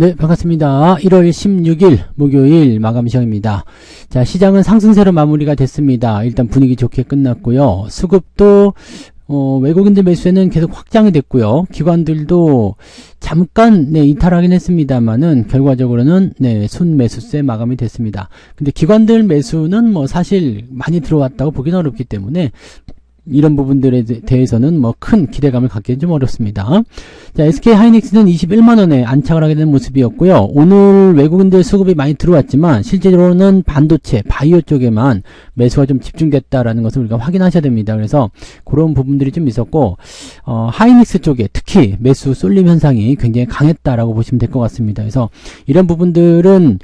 네, 반갑습니다. 1월 16일 목요일 마감 시간입니다. 자, 시장은 상승세로 마무리가 됐습니다. 일단 분위기 좋게 끝났고요. 수급도 외국인들 매수에는 계속 확장이 됐고요. 기관들도 잠깐 이탈하긴 했습니다만은 결과적으로는 순매수세 마감이 됐습니다. 근데 기관들 매수는 뭐 사실 많이 들어왔다고 보기는 어렵기 때문에 이런 부분들에 대해서는 뭐 큰 기대감을 갖기는 좀 어렵습니다. 자, SK 하이닉스는 21만원에 안착을 하게 된 모습이었고요. 오늘 외국인들 수급이 많이 들어왔지만 실제로는 반도체, 바이오 쪽에만 매수가 좀 집중됐다라는 것을 우리가 확인하셔야 됩니다. 그래서 그런 부분들이 좀 있었고, 하이닉스 쪽에 특히 매수 쏠림 현상이 굉장히 강했다라고 보시면 될 것 같습니다. 그래서 이런 부분들은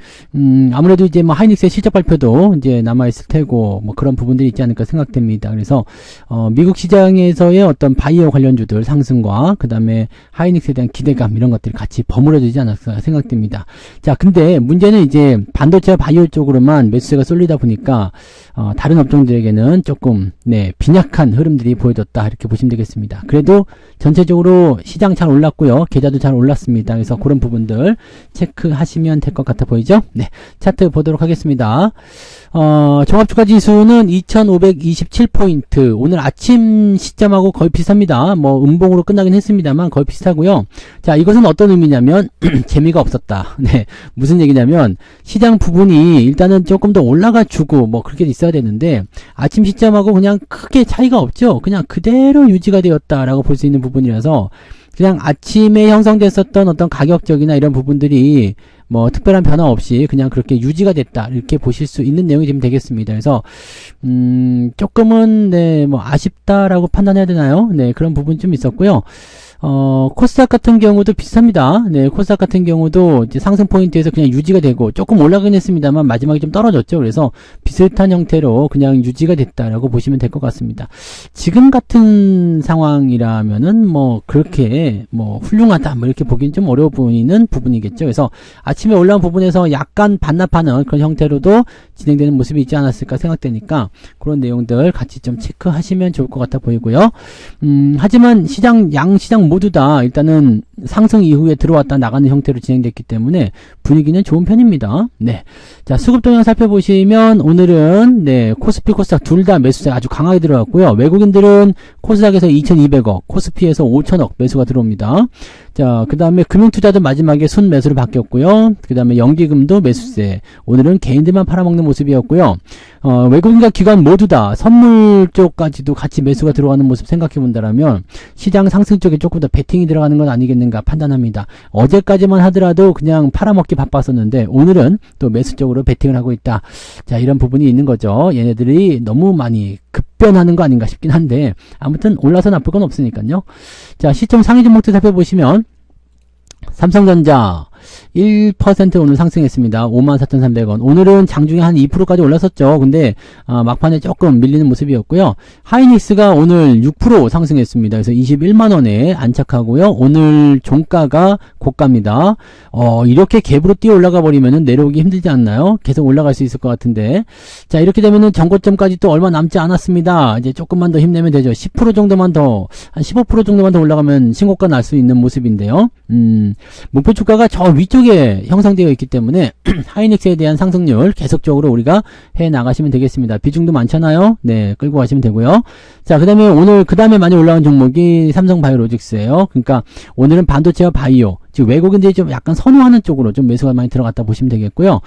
아무래도 이제 뭐 하이닉스의 실적 발표도 이제 남아있을 테고 뭐 그런 부분들이 있지 않을까 생각됩니다. 그래서 미국 시장에서의 어떤 바이오 관련주들 상승과 그 다음에 하이닉스에 대한 기대감 이런 것들이 같이 버무려지지 않았을까 생각됩니다. 자, 근데 문제는 이제 반도체와 바이오 쪽으로만 매수세가 쏠리다 보니까 다른 업종들에게는 조금 빈약한 흐름들이 보여졌다 이렇게 보시면 되겠습니다. 그래도 전체적으로 시장 잘 올랐고요. 계좌도 잘 올랐습니다. 그래서 그런 부분들 체크하시면 될 것 같아 보이죠? 네, 차트 보도록 하겠습니다. 종합주가지수는 2527포인트. 오늘 아침 시점하고 거의 비슷합니다. 뭐 음봉으로 끝나긴 했습니다만 거의 비슷하고요. 자, 이것은 어떤 의미냐면 재미가 없었다. 네, 무슨 얘기냐면 시장 부분이 일단은 조금 더 올라가 주고 뭐 그렇게 있어야 되는데 아침 시점하고 그냥 크게 차이가 없죠. 그냥 그대로 유지가 되었다라고 볼 수 있는 부분이라서 그냥 아침에 형성됐었던 어떤 가격적이나 이런 부분들이 뭐 특별한 변화 없이 그냥 그렇게 유지가 됐다 이렇게 보실 수 있는 내용이 좀 되겠습니다. 그래서 조금은 뭐 아쉽다라고 판단해야 되나요? 네, 그런 부분이 좀 있었고요. 코스닥 같은 경우도 비슷합니다. 네, 코스닥 같은 경우도 이제 상승 포인트에서 그냥 유지가 되고 조금 올라가긴 했습니다만 마지막에 좀 떨어졌죠. 그래서 비슷한 형태로 그냥 유지가 됐다라고 보시면 될 것 같습니다. 지금 같은 상황이라면은 뭐 그렇게 뭐 훌륭하다 뭐 이렇게 보기는 좀 어려워 보이는 부분이겠죠. 그래서 아침에 올라온 부분에서 약간 반납하는 그런 형태로도 진행되는 모습이 있지 않았을까 생각되니까 그런 내용들 같이 좀 체크하시면 좋을 것 같아 보이고요. 하지만 양시장 모두 다 일단은 상승 이후에 들어왔다 나가는 형태로 진행됐기 때문에 분위기는 좋은 편입니다. 네. 자, 수급 동향 살펴보시면 오늘은 코스피, 코스닥 둘 다 매수세가 아주 강하게 들어왔고요. 외국인들은 코스닥에서 2200억, 코스피에서 5000억 매수가 들어옵니다. 자, 그 다음에 금융투자도 마지막에 순매수로 바뀌었고요. 그 다음에 연기금도 매수세. 오늘은 개인들만 팔아먹는 모습이었고요. 외국인과 기관 모두 다 선물 쪽까지도 같이 매수가 들어가는 모습 생각해 본다라면 시장 상승 쪽에 조금 더 베팅이 들어가는 건 아니겠는가 판단합니다. 어제까지만 하더라도 그냥 팔아먹기 바빴었는데 오늘은 또 매수 쪽으로 베팅을 하고 있다. 자, 이런 부분이 있는 거죠. 얘네들이 너무 많이 급변하는 거 아닌가 싶긴 한데 아무튼 올라서 나쁠 건 없으니까요. 자, 시점 상위 종목들 살펴보시면 삼성전자 1% 오늘 상승했습니다. 54,300원. 오늘은 장중에 한 2%까지 올랐었죠. 근데 막판에 조금 밀리는 모습이었고요. 하이닉스가 오늘 6% 상승했습니다. 그래서 21만원에 안착하고요. 오늘 종가가 고가입니다. 이렇게 갭으로 뛰어 올라가 버리면은 내려오기 힘들지 않나요? 계속 올라갈 수 있을 것 같은데. 자, 이렇게 되면은 전고점까지 또 얼마 남지 않았습니다. 이제 조금만 더 힘내면 되죠. 10% 정도만 더, 한 15% 정도만 더 올라가면 신고가 날 수 있는 모습인데요. 목표 주가가 저 위쪽에 형성되어 있기 때문에 하이닉스에 대한 상승률 계속적으로 우리가 해 나가시면 되겠습니다. 비중도 많잖아요. 네, 끌고 가시면 되고요. 자, 그 다음에 많이 올라온 종목이 삼성바이오로직스예요. 그러니까 오늘은 반도체와 바이오, 즉 외국인들이 좀 약간 선호하는 쪽으로 좀 매수가 많이 들어갔다 보시면 되겠고요.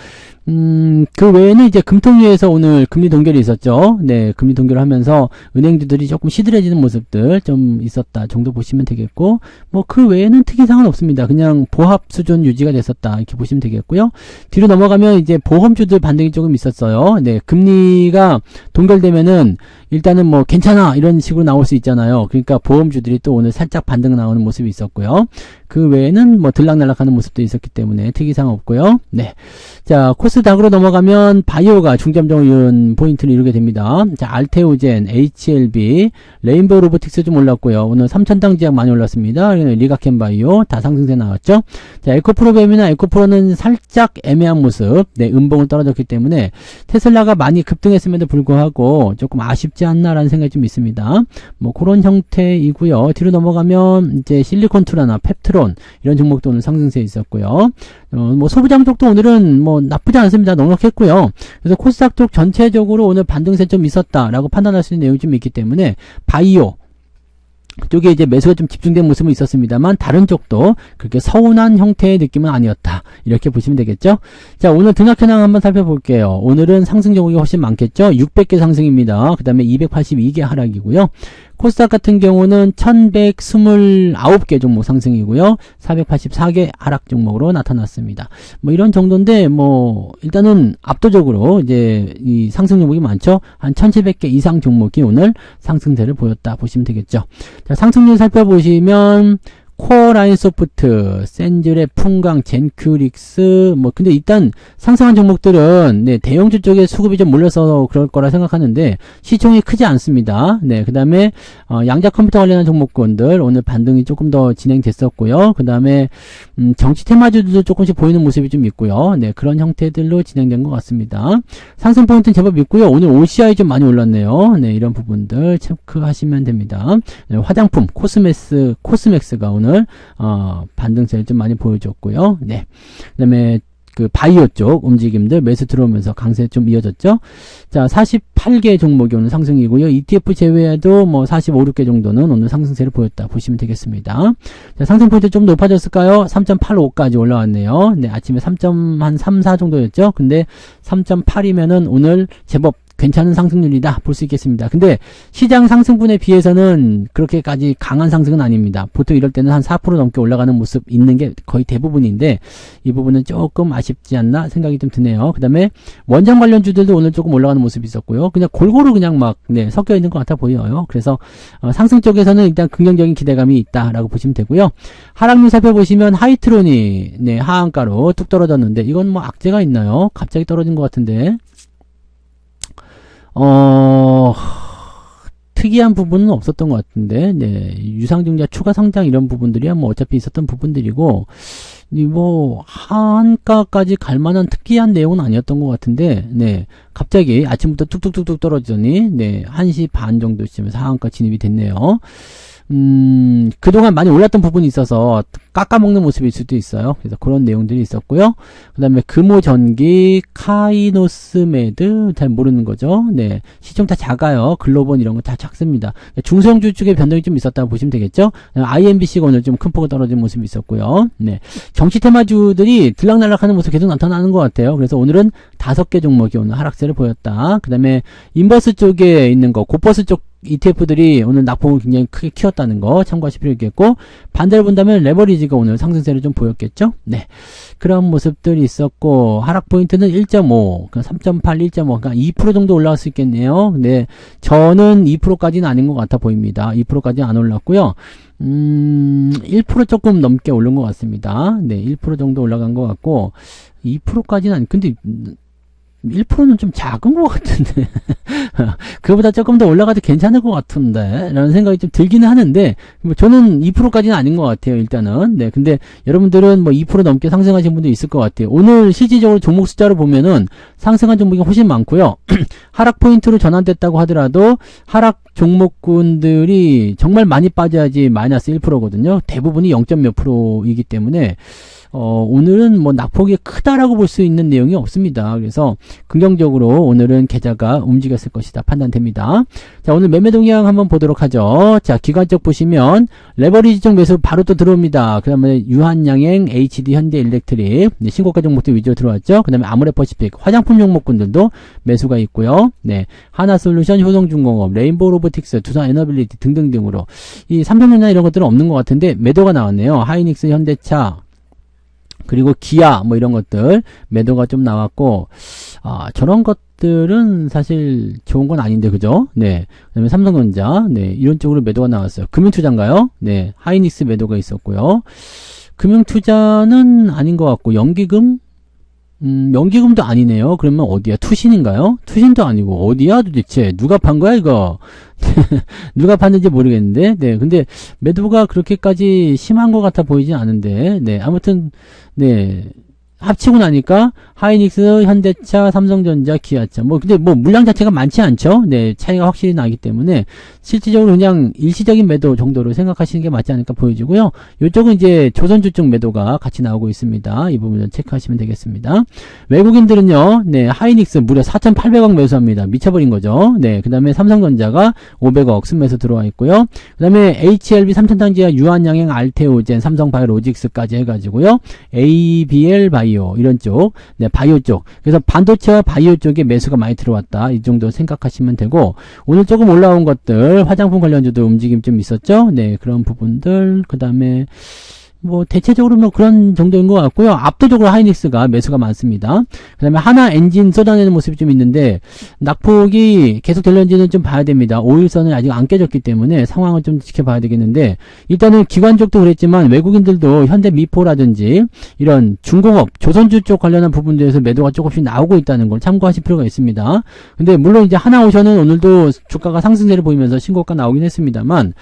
그 외에는 이제 금통위에서 오늘 금리 동결이 있었죠. 네, 금리 동결을 하면서 은행주들이 조금 시들해지는 모습들 좀 있었다 정도 보시면 되겠고, 뭐 그 외에는 특이사항은 없습니다. 그냥 보합 수준 유지가 됐었다 이렇게 보시면 되겠고요. 뒤로 넘어가면 이제 보험주들 반등이 조금 있었어요. 네, 금리가 동결되면은 일단은 뭐 괜찮아 이런 식으로 나올 수 있잖아요. 그러니까 보험주들이 또 오늘 살짝 반등 나오는 모습이 있었고요. 그 외에는 뭐 들락날락하는 모습도 있었기 때문에 특이사항 없고요. 네, 자, 코스닥으로 넘어가면 바이오가 중점적인 포인트를 이루게 됩니다. 자, 알테오젠, HLB, 레인보우 로보틱스 좀 올랐고요. 오늘 3000당 지역 많이 올랐습니다. 리가켄 바이오 다 상승세 나왔죠. 자, 에코프로뱀이나 에코프로는 살짝 애매한 모습, 음봉을 떨어졌기 때문에 테슬라가 많이 급등했음에도 불구하고 조금 아쉽지 있지 않나라는 생각이 좀 있습니다. 뭐 그런 형태이고요. 뒤로 넘어가면 이제 실리콘투라나 펩트론 이런 종목도 오늘 상승세에 있었고요. 뭐 소부장 쪽도 오늘은 뭐 나쁘지 않습니다. 넉넉했고요. 그래서 코스닥 쪽 전체적으로 오늘 반등세 좀 있었다라고 판단할 수 있는 내용이 좀 있기 때문에 바이오 쪽에 이제 매수가 좀 집중된 모습은 있었습니다만 다른 쪽도 그렇게 서운한 형태의 느낌은 아니었다. 이렇게 보시면 되겠죠. 자, 오늘 등락 현황 한번 살펴볼게요. 오늘은 상승 종목이 훨씬 많겠죠. 600개 상승입니다. 그 다음에 282개 하락이고요. 코스닥 같은 경우는 1129개 종목 상승이고요. 484개 하락 종목으로 나타났습니다. 뭐 이런 정도인데 뭐 일단은 압도적으로 이제 이 상승 종목이 많죠. 한 1700개 이상 종목이 오늘 상승세를 보였다 보시면 되겠죠. 자, 상승률 살펴보시면 코어라인 소프트, 센즈랩, 풍강, 젠큐릭스, 뭐, 근데 일단 상승한 종목들은, 네, 대형주 쪽에 수급이 좀 몰려서 그럴 거라 생각하는데, 시총이 크지 않습니다. 네, 그 다음에, 양자 컴퓨터 관련한 종목군들, 오늘 반등이 조금 더 진행됐었고요. 그 다음에, 정치 테마주들도 조금씩 보이는 모습이 좀 있고요. 네, 그런 형태들로 진행된 것 같습니다. 상승 포인트는 제법 있고요. 오늘 OCI 좀 많이 올랐네요. 네, 이런 부분들 체크하시면 됩니다. 네, 화장품, 코스맥스가 오늘 반등세를 좀 많이 보여줬고요. 네. 그 다음에 그 바이오 쪽 움직임들 매수 들어오면서 강세 좀 이어졌죠. 자, 48개 종목이 오늘 상승이고요. ETF 제외에도 뭐 45, 6개 정도는 오늘 상승세를 보였다 보시면 되겠습니다. 자, 상승 포인트 좀 높아졌을까요? 3.85까지 올라왔네요. 네, 아침에 3.34 정도였죠. 근데 3.8이면은 오늘 제법 괜찮은 상승률이다 볼 수 있겠습니다. 근데 시장 상승분에 비해서는 그렇게까지 강한 상승은 아닙니다. 보통 이럴 때는 한 4% 넘게 올라가는 모습 있는 게 거의 대부분인데 이 부분은 조금 아쉽지 않나 생각이 좀 드네요. 그 다음에 원장 관련주들도 오늘 조금 올라가는 모습이 있었고요. 그냥 골고루 그냥 막 네, 섞여 있는 것 같아 보여요. 그래서 상승 쪽에서는 일단 긍정적인 기대감이 있다라고 보시면 되고요. 하락률 살펴보시면 하이트론이 네, 하한가로 뚝 떨어졌는데 이건 뭐 악재가 있나요? 갑자기 떨어진 것 같은데 특이한 부분은 없었던 것 같은데, 네, 유상증자 추가 상장 이런 부분들이야 뭐 어차피 있었던 부분들이고, 뭐, 한가까지 갈 만한 특이한 내용은 아니었던 것 같은데, 네, 갑자기 아침부터 뚝뚝뚝뚝 떨어지더니, 네, 1시 반 정도쯤에 하한가 진입이 됐네요. 그동안 많이 올랐던 부분이 있어서 깎아먹는 모습일 수도 있어요. 그래서 그런 내용들이 있었고요. 그 다음에 금호전기, 카이노스메드, 잘 모르는 거죠. 네. 시총 다 작아요. 글로본 이런 거 다 작습니다. 중성주 쪽에 변동이 좀 있었다고 보시면 되겠죠. IMBC가 오늘 좀 큰 폭으로 떨어진 모습이 있었고요. 네. 정치 테마주들이 들락날락 하는 모습 계속 나타나는 것 같아요. 그래서 오늘은 5개 종목이 오늘 하락세를 보였다. 그 다음에 인버스 쪽에 있는 거, 고버스 쪽 ETF들이 오늘 낙폭을 굉장히 크게 키웠다는 거 참고하실 필요 있겠고, 반대로 본다면 레버리지가 오늘 상승세를 좀 보였겠죠. 네, 그런 모습들이 있었고, 하락 포인트는 1.5, 3.8, 1.5, 그러니까 2% 정도 올라갈 수 있겠네요. 네, 저는 2%까지는 아닌 것 같아 보입니다. 2%까지는 안 올랐고요. 1% 조금 넘게 오른 것 같습니다. 네, 1% 정도 올라간 것 같고, 2%까지는 아니, 근데 1%는 좀 작은 것 같은데 그거보다 조금 더 올라가도 괜찮을 것 같은데 라는 생각이 좀 들기는 하는데 뭐 저는 2%까지는 아닌 것 같아요. 일단은. 네, 근데 여러분들은 뭐 2% 넘게 상승하신 분도 있을 것 같아요. 오늘 실질적으로 종목 숫자로 보면은 상승한 종목이 훨씬 많고요. 하락 포인트로 전환됐다고 하더라도 하락 종목군들이 정말 많이 빠져야지 마이너스 1%거든요. 대부분이 0.몇 %이기 때문에 오늘은 뭐 낙폭이 크다라고 볼 수 있는 내용이 없습니다. 그래서 긍정적으로 오늘은 계좌가 움직였을 것이다 판단됩니다. 자, 오늘 매매 동향 한번 보도록 하죠. 자, 기관적 보시면 레버리지적 매수 바로 또 들어옵니다. 그 다음에 유한양행, HD 현대일렉트릭, 네, 신고가 종목들 위주로 들어왔죠. 그 다음에 아모레퍼시픽, 화장품 종목군들도 매수가 있고요. 네, 하나솔루션, 효성중공업, 레인보우 로보틱스, 두산에너빌리티 등등등으로 이 삼성전자 이런 것들은 없는 것 같은데 매도가 나왔네요. 하이닉스, 현대차, 그리고 기아 뭐 이런 것들 매도가 좀 나왔고, 저런 것들은 사실 좋은 건 아닌데 그죠? 네. 그다음에 삼성전자, 네, 이런 쪽으로 매도가 나왔어요. 금융투자인가요? 네, 하이닉스 매도가 있었고요. 금융투자는 아닌 것 같고, 연기금, 연기금도 아니네요. 그러면 어디야? 투신인가요? 투신도 아니고 어디야 도대체? 누가 판 거야 이거? 누가 팠는지 모르겠는데, 네, 근데 매도가 그렇게까지 심한 것 같아 보이진 않은데, 네, 아무튼, 네, 합치고 나니까 하이닉스, 현대차, 삼성전자, 기아차. 근데 물량 자체가 많지 않죠? 네, 차이가 확실히 나기 때문에 실질적으로 그냥 일시적인 매도 정도로 생각하시는 게 맞지 않을까 보여지고요. 이쪽은 이제 조선주 쪽 매도가 같이 나오고 있습니다. 이 부분을 체크하시면 되겠습니다. 외국인들은요, 네, 하이닉스 무려 4,800억 매수합니다. 미쳐버린 거죠. 네, 그 다음에 삼성전자가 500억 순매수 들어와 있고요. 그 다음에 HLB 삼천탕지와 유한양행, 알테오젠, 삼성바이오로직스까지 해가지고요. ABL 바이오 이런 쪽, 네, 바이오 쪽. 그래서 반도체와 바이오 쪽에 매수가 많이 들어왔다. 이 정도 생각하시면 되고, 오늘 조금 올라온 것들 화장품 관련주도 움직임 좀 있었죠. 네, 그런 부분들. 그 다음에 대체적으로 그런 정도인 것 같고요. 압도적으로 하이닉스가 매수가 많습니다. 그 다음에 하나 엔진 쏟아내는 모습이 좀 있는데, 낙폭이 계속 될런지는 좀 봐야 됩니다. 5일선을 아직 안 깨졌기 때문에 상황을 좀 지켜봐야 되겠는데, 일단은 기관 쪽도 그랬지만 외국인들도 현대 미포라든지 이런 중공업, 조선주 쪽 관련한 부분들에서 매도가 조금씩 나오고 있다는 걸 참고하실 필요가 있습니다. 근데 물론 이제 하나오션은 오늘도 주가가 상승세를 보이면서 신고가 나오긴 했습니다만,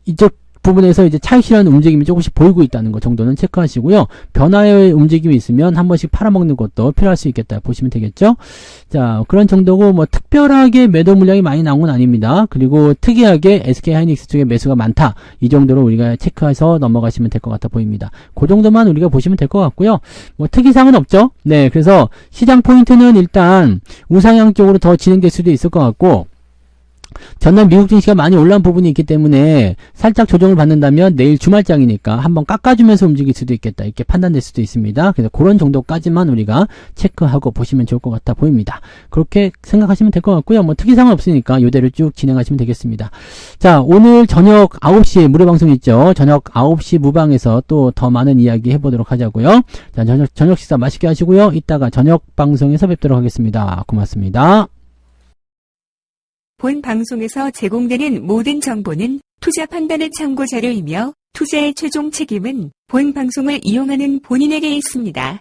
이쪽 부분에서 이제 차익 실현 움직임이 조금씩 보이고 있다는 것 정도는 체크하시고요. 변화의 움직임이 있으면 한 번씩 팔아먹는 것도 필요할 수 있겠다 보시면 되겠죠. 자, 그런 정도고 특별하게 매도 물량이 많이 나온 건 아닙니다. 그리고 특이하게 SK 하이닉스 쪽에 매수가 많다. 이 정도로 우리가 체크해서 넘어가시면 될 것 같아 보입니다. 그 정도만 우리가 보시면 될 것 같고요. 특이사항은 없죠. 네, 그래서 시장 포인트는 일단 우상향 쪽으로 더 진행될 수도 있을 것 같고, 전날 미국 증시가 많이 올라온 부분이 있기 때문에 살짝 조정을 받는다면 내일 주말장이니까 한번 깎아주면서 움직일 수도 있겠다, 이렇게 판단될 수도 있습니다. 그래서 그런 정도까지만 우리가 체크하고 보시면 좋을 것 같아 보입니다. 그렇게 생각하시면 될 것 같고요. 특이사항은 없으니까 이대로 쭉 진행하시면 되겠습니다. 자, 오늘 저녁 9시에 무료방송 있죠. 저녁 9시 무방에서 또 더 많은 이야기 해보도록 하자고요. 자, 저녁 식사 맛있게 하시고요. 이따가 저녁 방송에서 뵙도록 하겠습니다. 고맙습니다. 본 방송에서 제공되는 모든 정보는 투자 판단의 참고 자료이며 투자의 최종 책임은 본 방송을 이용하는 본인에게 있습니다.